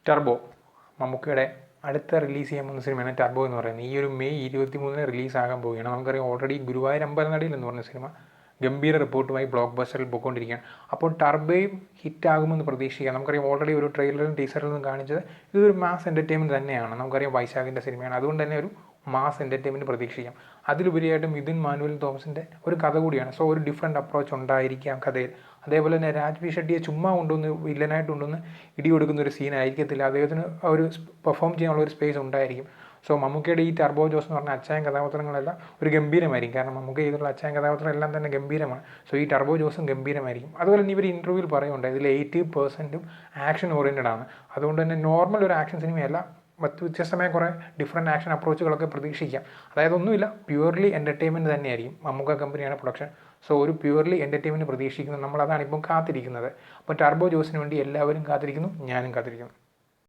Turbo മമ്മൂക്കയുടെ അടുത്ത release ചെയ്യാൻ പോകുന്ന സിനിമയാണ് ടർബോ എന്ന് പറയുന്നത്. ഈ ഒരു മെയ് 23 റിലീസാകാൻ പോവുകയാണ്. നമുക്കറിയാം ഓൾറെഡി ഗുരുവായൂർ അമ്പലനടയിൽ എന്ന് പറഞ്ഞ സിനിമ ഗംഭീര റിപ്പോർട്ടുമായി ബ്ലോക്ക് ബസ്റ്ററിൽ പോയിക്കൊണ്ടിരിക്കുകയാണ്. അപ്പോൾ ടർബോയും ഹിറ്റാകുമെന്ന് പ്രതീക്ഷിക്കാം. നമുക്കറിയാം ഓൾറെഡി ഒരു ട്രെയിലറിലും ടീസറിലും കാണിച്ചത് ഇതൊരു മാസ് എൻ്റർടൈൻമെൻറ്റ് തന്നെയാണ്. നമുക്കറിയാം വൈശാഖിൻ്റെ സിനിമയാണ്, അതുകൊണ്ട് തന്നെ ഒരു മാസ് എൻ്റർടൈൻമെൻറ്റ് പ്രതീക്ഷിക്കാം. അതിലുപരിയായിട്ട് മിഥുൻ മാനുവൽ തോമസിൻ്റെ ഒരു കഥ കൂടിയാണ്. സോ ഒരു ഡിഫറെൻറ്റ് അപ്രോച്ച് ഉണ്ടായിരിക്കാം കഥയിൽ. അതേപോലെ തന്നെ രാജ്വി ഷെട്ടിയെ ചുമ്മാ കൊണ്ടുവന്ന് വില്ലനായിട്ട് കൊണ്ടുവന്ന് ഇടി കൊടുക്കുന്ന ഒരു സീൻ ആയിരിക്കത്തില്ല. അദ്ദേഹത്തിന് ഒരു പെർഫോം ചെയ്യാനുള്ള ഒരു സ്പേസ് ഉണ്ടായിരിക്കും. സോ മമ്മൂക്കയുടെ ഈ ടർബോ ജോസ് എന്ന് പറഞ്ഞ അച്ചായൻ കഥാപാത്രങ്ങളെല്ലാം ഒരു ഗംഭീരമായിരിക്കും. കാരണം മമ്മൂക്ക ചെയ്തിട്ടുള്ള അച്ചായൻ കഥാപാത്രം എല്ലാം തന്നെ ഗംഭീരമാണ്. സോ ഈ ടർബോ ജോസും ഗംഭീരമായിരിക്കും. അതുപോലെ തന്നെ ഇവർ ഇൻ്റർവ്യൂവിൽ പറയുന്നുണ്ട് ഇതിൽ 80% ആക്ഷൻ ഓറിയൻറ്റഡ് ആണ്. അതുകൊണ്ട് തന്നെ നോർമൽ ഒരു ആക്ഷൻ സിനിമയല്ല, വ്യത്യസ്തമായ കുറേ ഡിഫറെൻറ്റ് ആക്ഷൻ അപ്രോച്ചുകളൊക്കെ പ്രതീക്ഷിക്കാം. അതായത് ഒന്നുമില്ല, പ്യുവർലി എൻ്റർടൈൻമെൻറ്റ് തന്നെയായിരിക്കും. മമ്മൂക്ക കമ്പനിയാണ് പ്രൊഡക്ഷൻ. സോ ഒരു പ്യുവർലി എൻ്റർടൈൻമെൻറ്റ് പ്രതീക്ഷിക്കുന്നു. നമ്മളതാണ് ഇപ്പം കാത്തിരിക്കുന്നത്. അപ്പോൾ ടർബോ ജോസിന് വേണ്ടി എല്ലാവരും കാത്തിരിക്കുന്നു, ഞാനും കാത്തിരിക്കുന്നു.